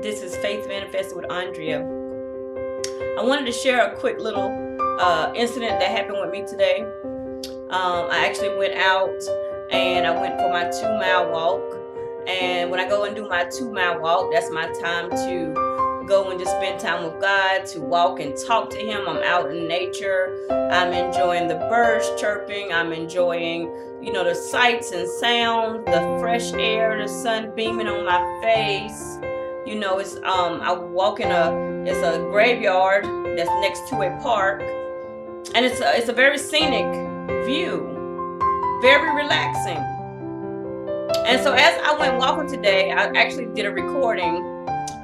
This is Faith Manifested with Andrea. I wanted to share a quick little incident that happened with me today. I actually went out and I went for my 2-mile walk. And when I go and do my 2-mile walk, that's my time to go and just spend time with God, to walk and talk to Him. I'm out in nature. I'm enjoying the birds chirping. I'm enjoying, the sights and sounds, the fresh air, the sun beaming on my face. It's I walk in it's a graveyard that's next to a park, and it's a very scenic view, very relaxing. And so as I went walking today, I actually did a recording,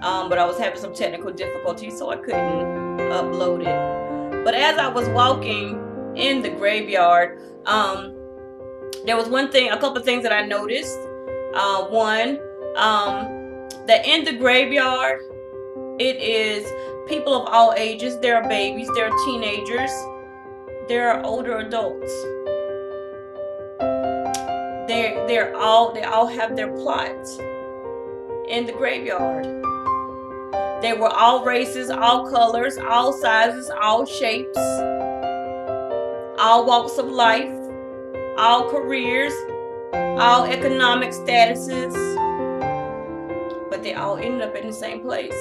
but I was having some technical difficulties, so I couldn't upload it. But as I was walking in the graveyard, there was a couple of things that I noticed. One, that in the graveyard, it is people of all ages. There are babies, there are teenagers, there are older adults. They all have their plot in the graveyard. They were all races, all colors, all sizes, all shapes, all walks of life, all careers, all economic statuses, but they all ended up in the same place.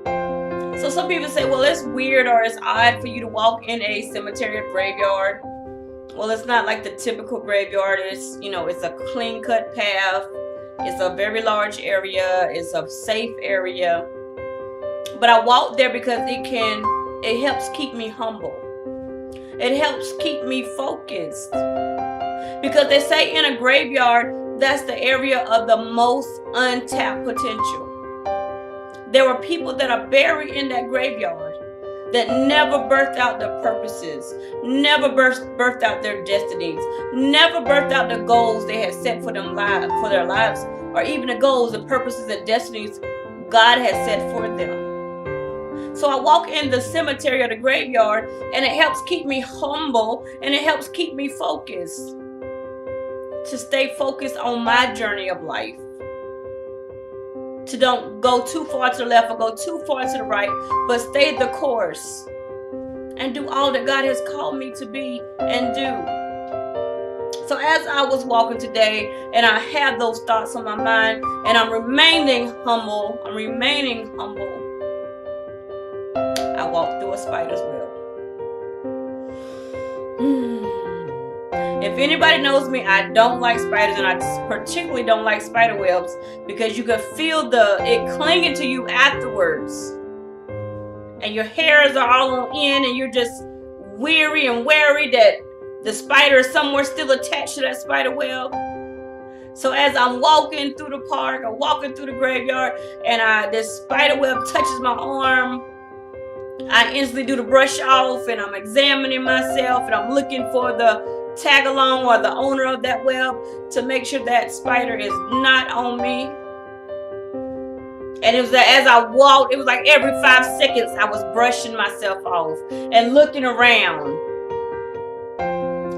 So some people say, well, it's weird or it's odd for you to walk in a cemetery or graveyard. Well, it's not like the typical graveyard. It's a clean-cut path. It's a very large area. It's a safe area. But I walk there because it helps keep me humble. It helps keep me focused. Because they say in a graveyard, that's the area of the most untapped potential. There were people that are buried in that graveyard that never birthed out their purposes, never birthed out their destinies, never birthed out the goals they had set for their lives, or even the goals, the purposes, and destinies God had set for them. So I walk in the cemetery or the graveyard, and it helps keep me humble, and it helps keep me focused, to stay focused on my journey of life, to don't go too far to the left or go too far to the right, but stay the course and do all that God has called me to be and do. So as I was walking today and I had those thoughts on my mind, and I'm remaining humble, I walked through a spider's web. If anybody knows me, I don't like spiders, and I particularly don't like spider webs because you can feel it clinging to you afterwards. And your hairs are all on end, and you're just weary and wary that the spider is somewhere still attached to that spider web. So as I'm walking through the park or walking through the graveyard, and this spider web touches my arm, I instantly do the brush off, and I'm examining myself, and I'm looking for the tag along or the owner of that web to make sure that spider is not on me. And it was as I walked, it was like every 5 seconds I was brushing myself off and looking around.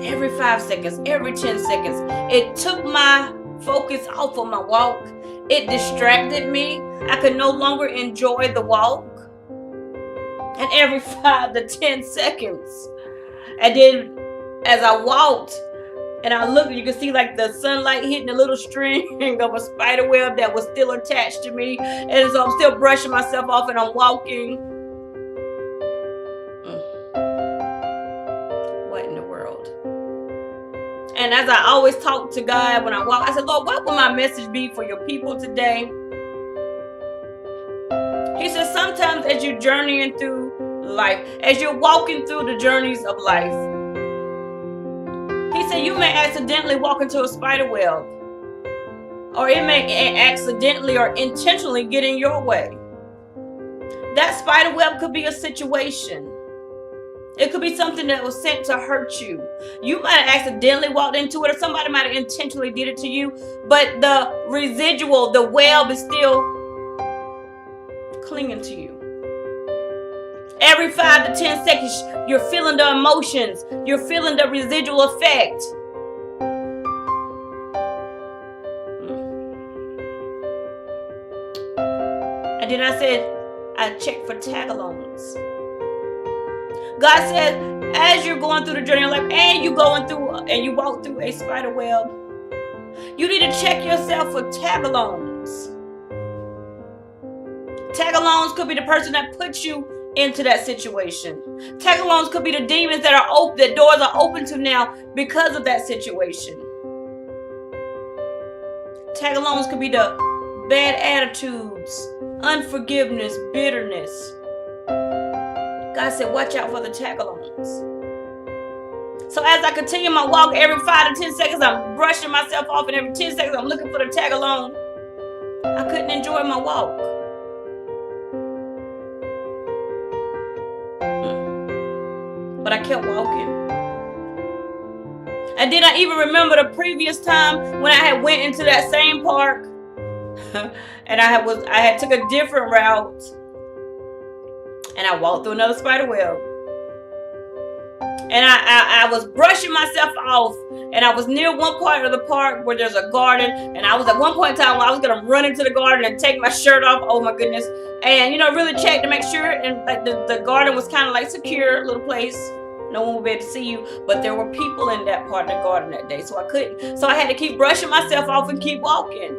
Every 5 seconds, every 10 seconds. It took my focus off of my walk. It distracted me. I could no longer enjoy the walk. And every 5 to 10 seconds, and then as I walked and I looked, you could see like the sunlight hitting a little string of a spider web that was still attached to me. And so I'm still brushing myself off and I'm walking. What in the world? And as I always talk to God when I walk, I said, Lord, what will my message be for your people today? He says, sometimes as you're journeying through life, as you're walking through the journeys of life, he said you may accidentally walk into a spider web, or it may accidentally or intentionally get in your way. That spider web could be a situation. It could be something that was sent to hurt you. You might have accidentally walked into it, or somebody might have intentionally did it to you, but the residual, the web is still clinging to you. Every 5 to 10 seconds, you're feeling the emotions. You're feeling the residual effect. And then I said, I checked for tag-alongs. God said, as you're going through the journey of life and you walk through a spider web, you need to check yourself for tag-alongs. Tag-alongs could be the person that puts you into that situation. Tag-alongs could be the demons that are open, that doors are open to now because of that situation. Tag-alongs could be the bad attitudes, unforgiveness, bitterness. God said, watch out for the tag-alongs. So as I continue my walk, every 5 to 10 seconds, I'm brushing myself off, and every 10 seconds, I'm looking for the tag-along. I couldn't enjoy my walk. But I kept walking. And then I even remember the previous time when I had went into that same park and I had took a different route and I walked through another spider web. And I was brushing myself off, and I was near one part of the park where there's a garden, and I was at one point in time where I was gonna run into the garden and take my shirt off. Oh my goodness. And really check to make sure, and like the garden was kind of like secure little place. No one would be able to see you, but there were people in that part of the garden that day, so I couldn't. So I had to keep brushing myself off and keep walking.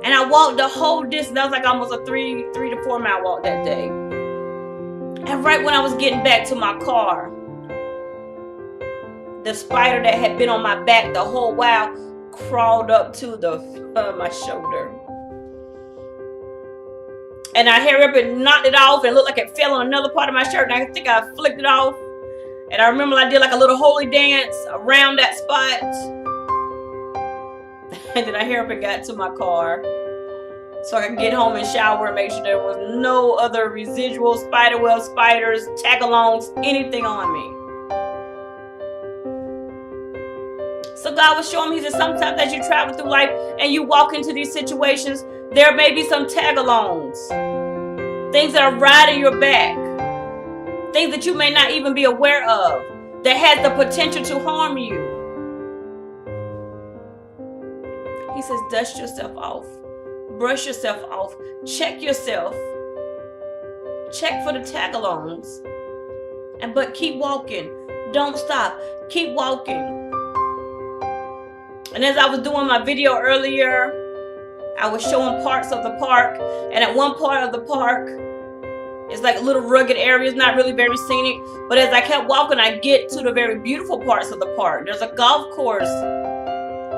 And I walked the whole distance. That was like almost a 3 to 4 mile walk that day. And right when I was getting back to my car, the spider that had been on my back the whole while crawled up to my shoulder. And I hurried up and knocked it off, and it looked like it fell on another part of my shirt, and I think I flicked it off. And I remember I did like a little holy dance around that spot. And then I hurried up and got to my car so I could get home and shower and make sure there was no other residual spiderweb, spiders, tag-alongs, anything on me. So God was showing me, He said, sometimes as you travel through life and you walk into these situations, there may be some tag-alongs. Things that are riding your back. Things that you may not even be aware of, that has the potential to harm you. He says, dust yourself off. Brush yourself off. Check yourself. Check for the tag-alongs. But keep walking. Don't stop. Keep walking. And as I was doing my video earlier, I was showing parts of the park. And at one part of the park, it's like little rugged areas, not really very scenic. But as I kept walking, I get to the very beautiful parts of the park. There's a golf course.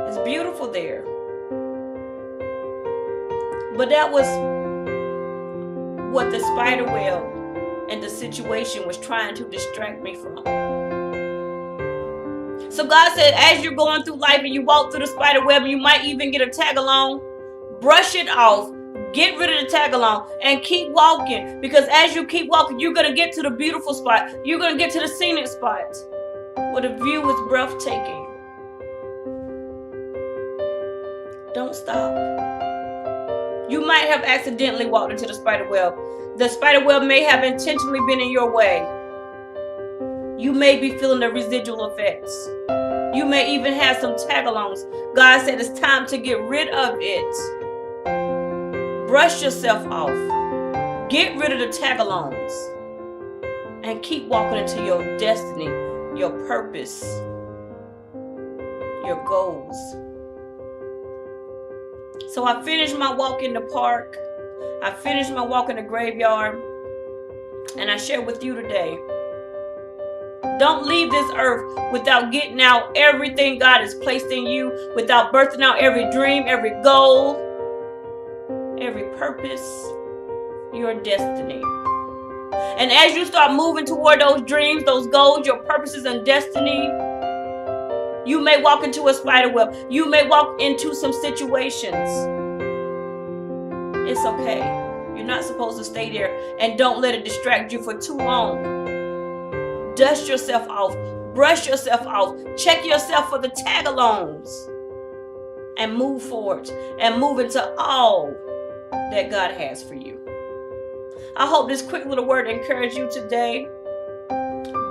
It's beautiful there. But that was what the spider web and the situation was trying to distract me from. So God said, as you're going through life and you walk through the spider web, and you might even get a tag-along, brush it off, get rid of the tag-along, and keep walking. Because as you keep walking, you're going to get to the beautiful spot. You're going to get to the scenic spot where the view is breathtaking. Don't stop. You might have accidentally walked into the spider web. The spider web may have intentionally been in your way. You may be feeling the residual effects. You may even have some tag-alongs. God said it's time to get rid of it. Brush yourself off. Get rid of the tag-alongs. And keep walking into your destiny, your purpose, your goals. So I finished my walk in the park. I finished my walk in the graveyard. And I share with you today. Don't leave this earth without getting out everything God has placed in you, without birthing out every dream, every goal, every purpose, your destiny. And as you start moving toward those dreams, those goals, your purposes and destiny, you may walk into a spider web. You may walk into some situations. It's okay. You're not supposed to stay there, and don't let it distract you for too long. Dust yourself off. Brush yourself off. Check yourself for the tag-alongs. And move forward. And move into all that God has for you. I hope this quick little word encouraged you today.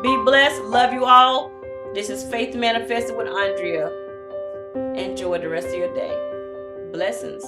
Be blessed. Love you all. This is Faith Manifested with Andrea. Enjoy the rest of your day. Blessings.